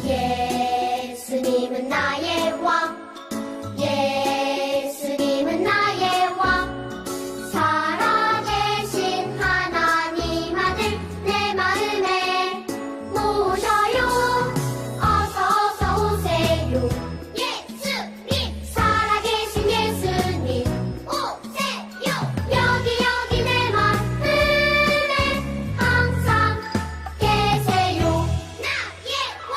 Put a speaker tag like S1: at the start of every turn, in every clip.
S1: 예수님은 나의 왕, 예수님은 나의 왕, 살아계신 하나님 아들 내 마음에 모셔요. 어서 오세요. 예수님, 살아계신 예수님 오세요. 여기 내 마음에 항상 계세요. 나의 왕.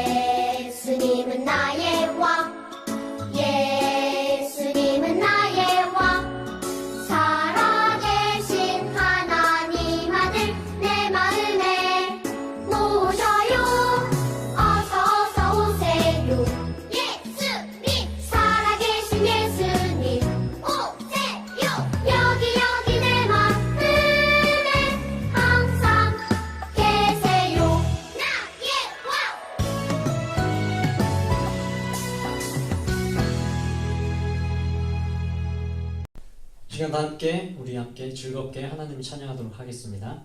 S1: 예수님은 나의 왕, 예수님은 나의 왕, 살아계신 하나님 아들 내 마음에 모셔요. 어서 오세요. 예수님, 살아계신 예수님 오세요. 여기 내 마음에 항상 계세요. 나의 왕.
S2: 시간 우리 함께 즐겁게 하나님을 찬양하도록 하겠습니다.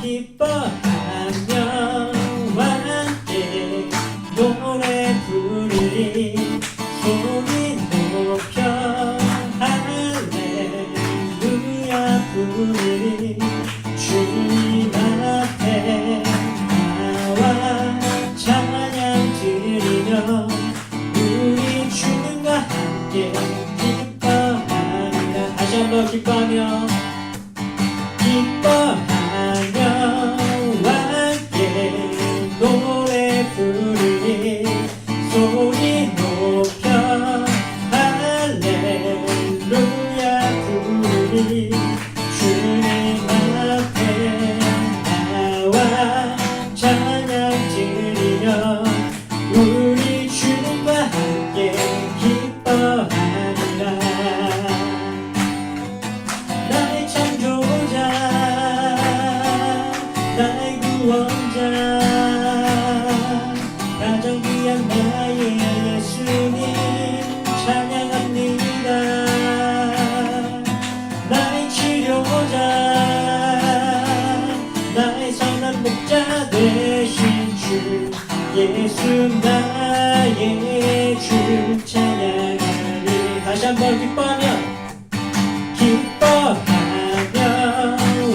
S2: 기뻐하며 함께 노래 부르리 소리 높여 할렐루야 부르리 주님 앞에 나와 찬양 드리며 우리 주님과 함께 기뻐하리라. 다시 한번 기뻐하며 함께 노래 부르리 소리 높여 할렐루야 부르리 주님 앞에 나와 찬양 드리며 우리 주님과 함께 기뻐하리라. 나의 창조자 나의 구원자 가장 귀한 나의 예수님 찬양합니다. 나의 치료자 나의 선한 목자 되신 주 예수 나의 주 찬양하리. 다시 한번 기뻐하며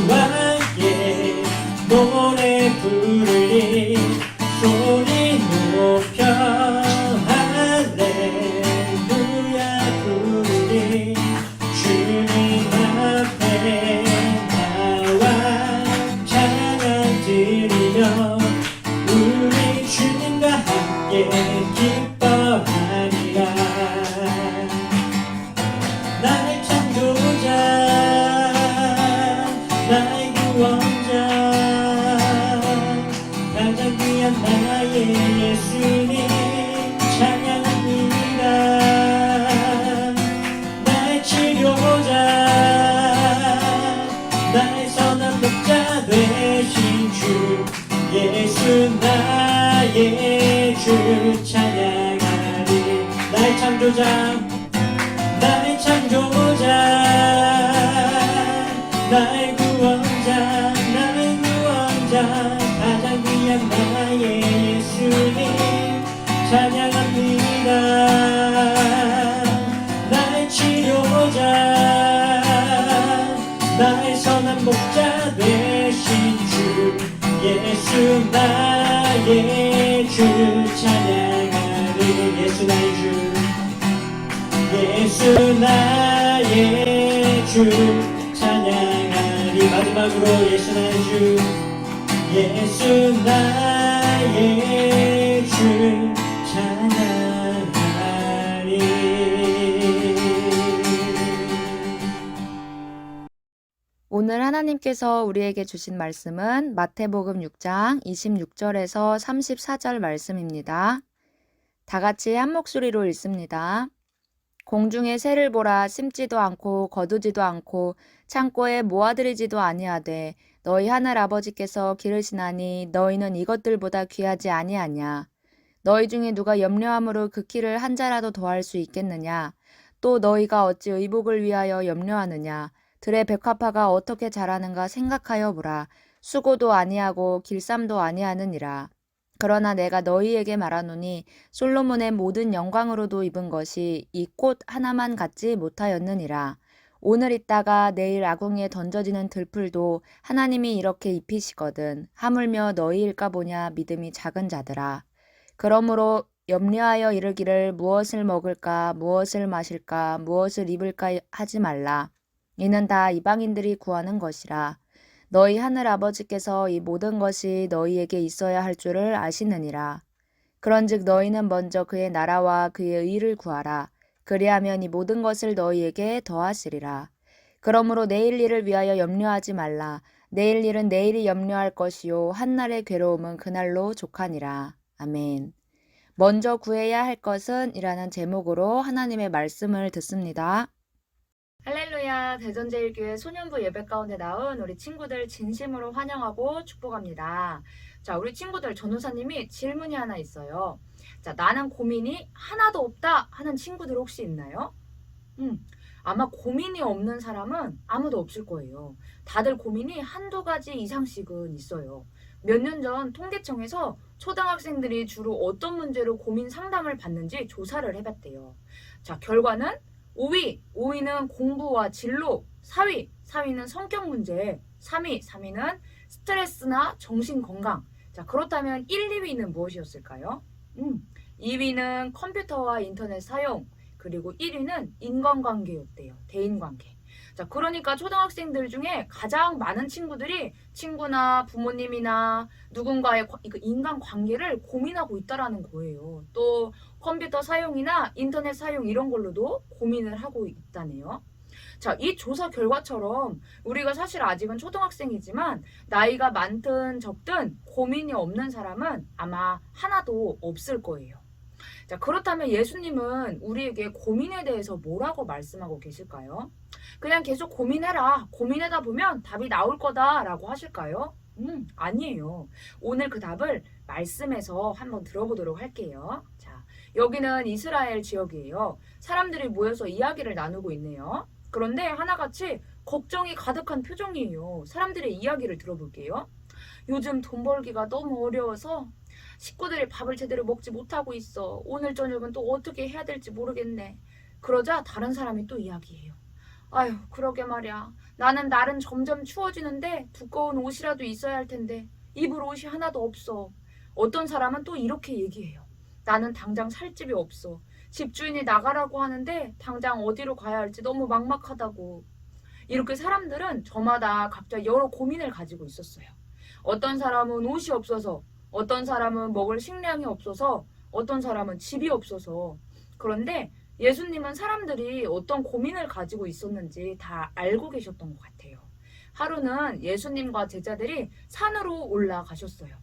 S2: 함께 노래 부르리 소리 높여 할렐루야 부르리 주님 앞에 나와 찬양 드리며 우리 주님과 함께 기뻐하리라. 나의 창조자 나의 구원자 가장 귀한 나의 예수님 찬양합니다. 나의 치료자 나의 선한 목자 되신 주 예수 나의 주 찬양하리. 나의 창조자 나의 창조자 나의 구원자 가장 귀한 나의 예수님 찬양합니다. 나의 치료자 나의 선한 목자 되신 주 예수 나의 주 찬양하리. 예수 나의 주 예수 나의 주 찬양하리. 마지막으로 예수 나의 주 예수 나의 주 찬양하리.
S3: 오늘 하나님께서 우리에게 주신 말씀은 마태복음 6장 26절에서 34절 말씀입니다. 다 같이 한 목소리로 읽습니다. 공중의 새를 보라. 심지도 않고 거두지도 않고 창고에 모아들이지도 아니하되 너희 하늘 아버지께서 기르시나니 너희는 이것들보다 귀하지 아니하냐. 너희 중에 누가 염려함으로 그 키를 한 자라도 더할 수 있겠느냐. 또 너희가 어찌 의복을 위하여 염려하느냐. 들의 백합화가 어떻게 자라는가 생각하여 보라. 수고도 아니하고 길쌈도 아니하느니라. 그러나 내가 너희에게 말하노니 솔로몬의 모든 영광으로도 입은 것이 이 꽃 하나만 갖지 못하였느니라. 오늘 있다가 내일 아궁이에 던져지는 들풀도 하나님이 이렇게 입히시거든. 하물며 너희일까 보냐 믿음이 작은 자들아. 그러므로 염려하여 이르기를 무엇을 먹을까 무엇을 마실까 무엇을 입을까 하지 말라. 이는 다 이방인들이 구하는 것이라. 너희 하늘 아버지께서 이 모든 것이 너희에게 있어야 할 줄을 아시느니라. 그런즉 너희는 먼저 그의 나라와 그의 의를 구하라. 그리하면 이 모든 것을 너희에게 더하시리라. 그러므로 내일 일을 위하여 염려하지 말라. 내일 일은 내일이 염려할 것이요 한날의 괴로움은 그날로 족하니라. 아멘. 먼저 구해야 할 것은 이라는 제목으로 하나님의 말씀을 듣습니다. 할렐루야. 대전제일교회 소년부 예배 가운데 나온 우리 친구들 진심으로 환영하고 축복합니다. 자, 우리 친구들 전우사님이 질문이 하나 있어요. 자, 나는 고민이 하나도 없다 하는 친구들 혹시 있나요? 아마 고민이 없는 사람은 아무도 없을 거예요. 다들 고민이 한두 가지 이상씩은 있어요. 몇 년 전 통계청에서 초등학생들이 주로 어떤 문제로 고민 상담을 받는지 조사를 해봤대요. 자, 결과는 5위는 공부와 진로, 4위는 성격 문제, 3위는 스트레스나 정신 건강. 자, 그렇다면 1, 2위는 무엇이었을까요? 2위는 컴퓨터와 인터넷 사용, 그리고 1위는 인간관계였대요. 대인관계. 자, 그러니까 초등학생들 중에 가장 많은 친구들이 친구나 부모님이나 누군가의 인간관계를 고민하고 있다라는 거예요. 또 컴퓨터 사용이나 인터넷 사용 이런 걸로도 고민을 하고 있다네요. 자, 이 조사 결과처럼 우리가 사실 아직은 초등학생이지만 나이가 많든 적든 고민이 없는 사람은 아마 하나도 없을 거예요. 자, 그렇다면 예수님은 우리에게 고민에 대해서 뭐라고 말씀하고 계실까요? 그냥 계속 고민해라. 고민하다 보면 답이 나올 거다라고 하실까요? 아니에요. 오늘 그 답을 말씀에서 한번 들어보도록 할게요. 자, 여기는 이스라엘 지역이에요. 사람들이 모여서 이야기를 나누고 있네요. 그런데 하나같이 걱정이 가득한 표정이에요. 사람들의 이야기를 들어볼게요. 요즘 돈 벌기가 너무 어려워서 식구들이 밥을 제대로 먹지 못하고 있어. 오늘 저녁은 또 어떻게 해야 될지 모르겠네. 그러자 다른 사람이 또 이야기해요. 아휴, 그러게 말이야. 나는 날은 점점 추워지는데 두꺼운 옷이라도 있어야 할 텐데 입을 옷이 하나도 없어. 어떤 사람은 또 이렇게 얘기해요. 나는 당장 살 집이 없어. 집주인이 나가라고 하는데 당장 어디로 가야 할지 너무 막막하다고. 이렇게 사람들은 저마다 각자 여러 고민을 가지고 있었어요. 어떤 사람은 옷이 없어서, 어떤 사람은 먹을 식량이 없어서, 어떤 사람은 집이 없어서. 그런데 예수님은 사람들이 어떤 고민을 가지고 있었는지 다 알고 계셨던 것 같아요. 하루는 예수님과 제자들이 산으로 올라가셨어요.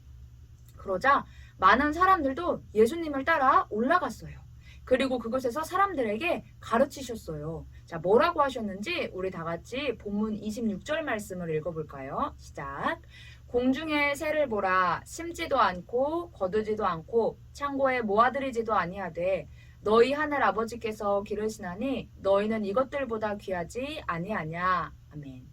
S3: 그러자 많은 사람들도 예수님을 따라 올라갔어요. 그리고 그곳에서 사람들에게 가르치셨어요. 자, 뭐라고 하셨는지 우리 다 같이 본문 26절 말씀을 읽어볼까요? 시작. 공중의 새를 보라. 심지도 않고 거두지도 않고 창고에 모아들이지도 아니하되 너희 하늘 아버지께서 기르시나니 너희는 이것들보다 귀하지 아니하냐. 아멘.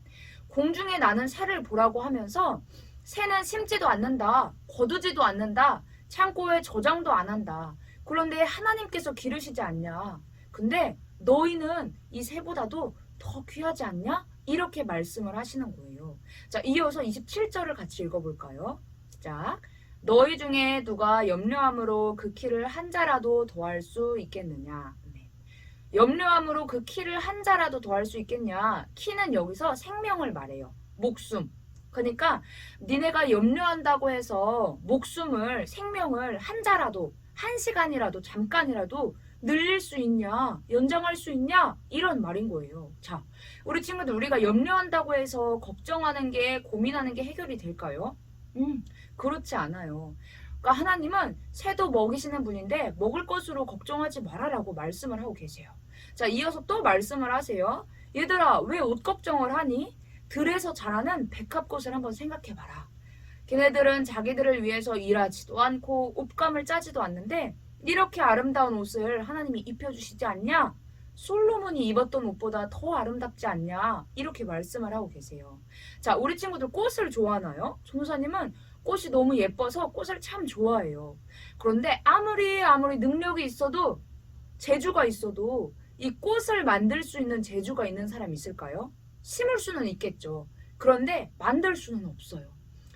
S3: 공중에 나는 새를 보라고 하면서 새는 심지도 않는다. 거두지도 않는다. 창고에 저장도 안 한다. 그런데 하나님께서 기르시지 않냐. 근데 너희는 이 새보다도 더 귀하지 않냐? 이렇게 말씀을 하시는 거예요. 자, 이어서 27절을 같이 읽어볼까요? 시작. 너희 중에 누가 염려함으로 그 키를 한 자라도 더할 수 있겠느냐. 염려함으로 그 키를 한 자라도 더할 수 있겠냐. 키는 여기서 생명을 말해요. 목숨. 그러니까 니네가 염려한다고 해서 목숨을, 생명을 한 자라도, 한 시간이라도, 잠깐이라도 늘릴 수 있냐, 연장할 수 있냐, 이런 말인 거예요. 자, 우리 친구들, 우리가 염려한다고 해서 걱정하는 게, 고민하는 게 해결이 될까요? 그렇지 않아요.
S4: 그러니까 하나님은 새도 먹이시는 분인데 먹을 것으로 걱정하지 말아라고 말씀을 하고 계세요. 자, 이어서 또 말씀을 하세요. 얘들아, 왜 옷 걱정을 하니? 들에서 자라는 백합꽃을 한번 생각해봐라. 걔네들은 자기들을 위해서 일하지도 않고 옷감을 짜지도 않는데 이렇게 아름다운 옷을 하나님이 입혀주시지 않냐? 솔로몬이 입었던 옷보다 더 아름답지 않냐? 이렇게 말씀을 하고 계세요. 자, 우리 친구들 꽃을 좋아하나요? 전도사님은 꽃이 너무 예뻐서 꽃을 참 좋아해요. 그런데 아무리 능력이 있어도, 재주가 있어도 이 꽃을 만들 수 있는 재주가 있는 사람이 있을까요? 심을 수는 있겠죠. 그런데 만들 수는 없어요.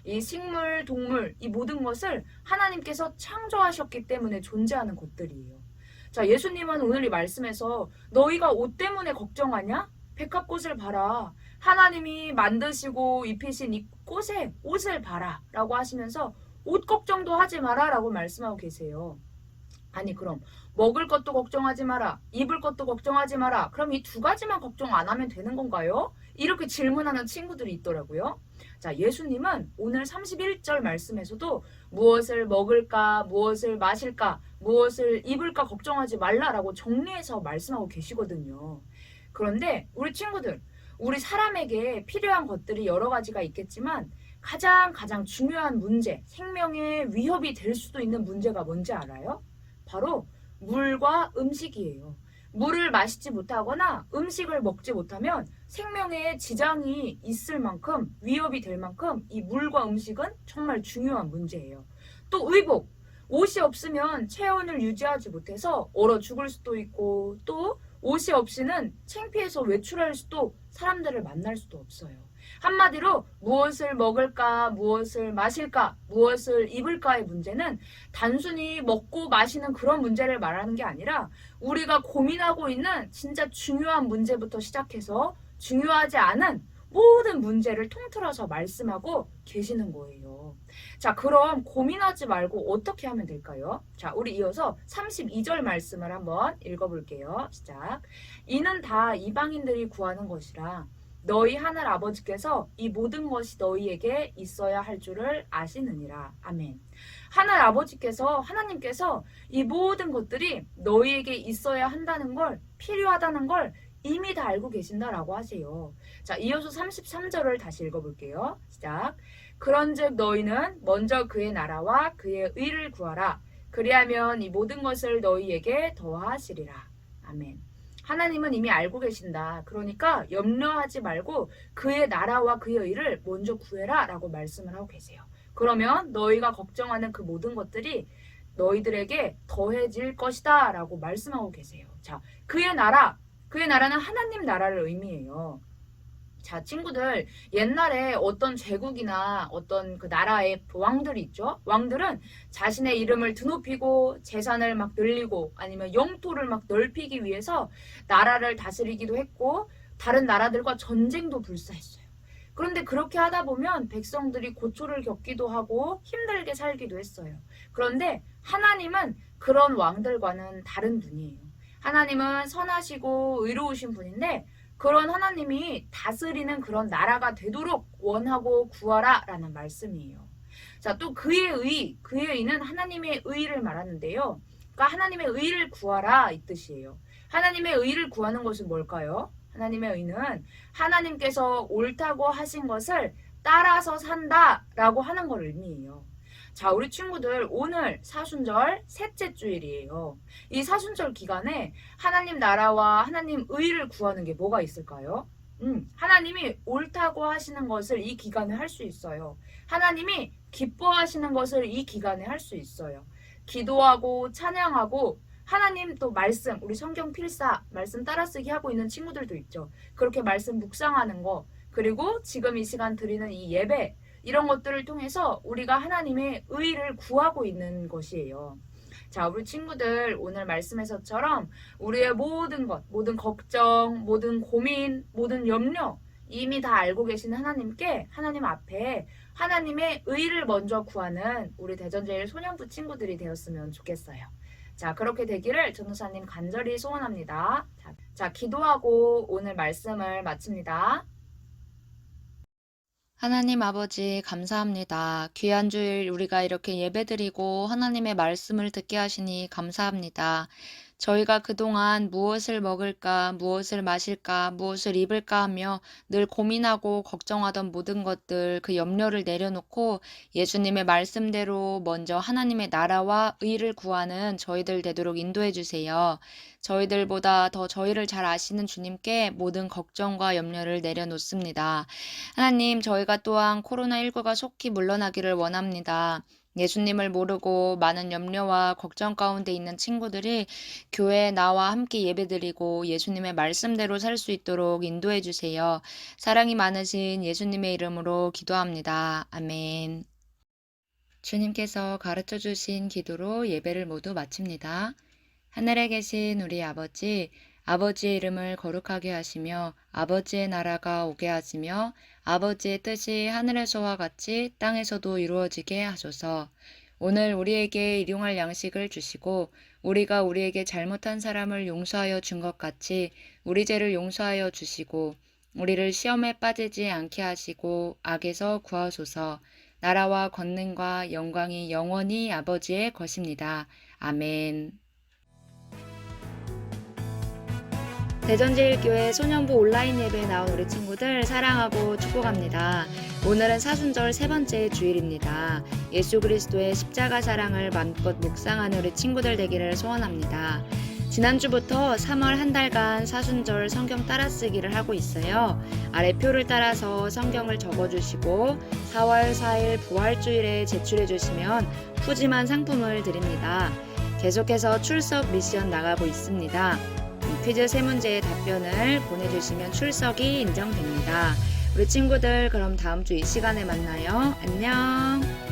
S4: 이 식물, 동물, 이 모든 것을 하나님께서 창조하셨기 때문에 존재하는 것들이에요. 자, 예수님은 오늘 이 말씀에서 너희가 옷 때문에 걱정하냐? 백합꽃을 봐라. 하나님이 만드시고 입히신 이 꽃에 옷을 봐라 라고 하시면서 옷 걱정도 하지 마라 라고 말씀하고 계세요. 아니, 그럼 먹을 것도 걱정하지 마라, 입을 것도 걱정하지 마라, 그럼 이 두 가지만 걱정 안 하면 되는 건가요? 이렇게 질문하는 친구들이 있더라고요. 자, 예수님은 오늘 31절 말씀에서도 무엇을 먹을까, 무엇을 마실까, 무엇을 입을까 걱정하지 말라라고 정리해서 말씀하고 계시거든요. 그런데 우리 친구들, 우리 사람에게 필요한 것들이 여러 가지가 있겠지만 가장 중요한 문제, 생명에 위협이 될 수도 있는 문제가 뭔지 알아요? 바로 물과 음식이에요. 물을 마시지 못하거나 음식을 먹지 못하면 생명에 지장이 있을 만큼, 위협이 될 만큼 이 물과 음식은 정말 중요한 문제예요. 또 의복, 옷이 없으면 체온을 유지하지 못해서 얼어 죽을 수도 있고, 또 옷이 없이는 창피해서 외출할 수도, 사람들을 만날 수도 없어요. 한마디로 무엇을 먹을까, 무엇을 마실까, 무엇을 입을까의 문제는 단순히 먹고 마시는 그런 문제를 말하는 게 아니라 우리가 고민하고 있는 진짜 중요한 문제부터 시작해서 중요하지 않은 모든 문제를 통틀어서 말씀하고 계시는 거예요. 자, 그럼 고민하지 말고 어떻게 하면 될까요? 자, 우리 이어서 32절 말씀을 한번 읽어볼게요. 시작. 이는 다 이방인들이 구하는 것이라 너희 하늘 아버지께서 이 모든 것이 너희에게 있어야 할 줄을 아시느니라. 아멘. 하늘 아버지께서, 하나님께서 이 모든 것들이 너희에게 있어야 한다는 걸, 필요하다는 걸 이미 다 알고 계신다라고 하세요. 자, 이어서 33절을 다시 읽어볼게요. 시작. 그런즉 너희는 먼저 그의 나라와 그의 의를 구하라. 그리하면 이 모든 것을 너희에게 더하시리라. 아멘. 하나님은 이미 알고 계신다. 그러니까 염려하지 말고 그의 나라와 그의 의를 먼저 구해라 라고 말씀을 하고 계세요. 그러면 너희가 걱정하는 그 모든 것들이 너희들에게 더해질 것이다 라고 말씀하고 계세요. 자, 그의 나라는 하나님 나라를 의미해요. 자, 친구들, 옛날에 어떤 제국이나 어떤 그 나라의 왕들이 있죠. 왕들은 자신의 이름을 드높이고 재산을 막 늘리고 아니면 영토를 막 넓히기 위해서 나라를 다스리기도 했고 다른 나라들과 전쟁도 불사했어요. 그런데 그렇게 하다 보면 백성들이 고초를 겪기도 하고 힘들게 살기도 했어요. 그런데 하나님은 그런 왕들과는 다른 분이에요. 하나님은 선하시고 의로우신 분인데 그런 하나님이 다스리는 그런 나라가 되도록 원하고 구하라 라는 말씀이에요. 자, 또 그의 의는 하나님의 의를 말하는데요. 그러니까 하나님의 의를 구하라 이 뜻이에요. 하나님의 의를 구하는 것은 뭘까요? 하나님의 의는 하나님께서 옳다고 하신 것을 따라서 산다 라고 하는 걸 의미해요. 자, 우리 친구들 오늘 사순절 셋째 주일이에요. 이 사순절 기간에 하나님 나라와 하나님 의를 구하는 게 뭐가 있을까요? 하나님이 옳다고 하시는 것을 이 기간에 할 수 있어요. 하나님이 기뻐하시는 것을 이 기간에 할 수 있어요. 기도하고 찬양하고 하나님 또 말씀, 우리 성경 필사, 말씀 따라쓰기 하고 있는 친구들도 있죠. 그렇게 말씀 묵상하는 거, 그리고 지금 이 시간 드리는 이 예배, 이런 것들을 통해서 우리가 하나님의 의를 구하고 있는 것이에요. 자, 우리 친구들 오늘 말씀에서처럼 우리의 모든 것, 모든 걱정, 모든 고민, 모든 염려 이미 다 알고 계신 하나님께 하나님 앞에 하나님의 의를 먼저 구하는 우리 대전제일 소년부 친구들이 되었으면 좋겠어요. 자, 그렇게 되기를 전도사님 간절히 소원합니다. 자, 기도하고 오늘 말씀을 마칩니다.
S3: 하나님 아버지 감사합니다. 귀한 주일 우리가 이렇게 예배드리고 하나님의 말씀을 듣게 하시니 감사합니다. 저희가 그동안 무엇을 먹을까, 무엇을 마실까, 무엇을 입을까 하며 늘 고민하고 걱정하던 모든 것들 그 염려를 내려놓고 예수님의 말씀대로 먼저 하나님의 나라와 의를 구하는 저희들 되도록 인도해 주세요. 저희들보다 더 저희를 잘 아시는 주님께 모든 걱정과 염려를 내려놓습니다. 하나님, 저희가 또한 코로나19가 속히 물러나기를 원합니다. 예수님을 모르고 많은 염려와 걱정 가운데 있는 친구들이 교회에 나와 함께 예배드리고 예수님의 말씀대로 살 수 있도록 인도해 주세요. 사랑이 많으신 예수님의 이름으로 기도합니다. 아멘. 주님께서 가르쳐 주신 기도로 예배를 모두 마칩니다. 하늘에 계신 우리 아버지, 아버지의 이름을 거룩하게 하시며 아버지의 나라가 오게 하시며 아버지의 뜻이 하늘에서와 같이 땅에서도 이루어지게 하소서. 오늘 우리에게 일용할 양식을 주시고 우리가 우리에게 잘못한 사람을 용서하여 준 것 같이 우리 죄를 용서하여 주시고 우리를 시험에 빠지지 않게 하시고 악에서 구하소서. 나라와 권능과 영광이 영원히 아버지의 것입니다. 아멘. 대전제일교회 소년부 온라인 예배에 나온 우리 친구들 사랑하고 축복합니다. 오늘은 사순절 세 번째 주일입니다. 예수 그리스도의 십자가 사랑을 마음껏 묵상하는 우리 친구들 되기를 소원합니다. 지난주부터 3월 한 달간 사순절 성경 따라쓰기를 하고 있어요. 아래 표를 따라서 성경을 적어주시고 4월 4일 부활주일에 제출해주시면 푸짐한 상품을 드립니다. 계속해서 출석 미션 나가고 있습니다. 퀴즈 3문제의 답변을 보내주시면 출석이 인정됩니다. 우리 친구들 그럼 다음 주 이 시간에 만나요. 안녕.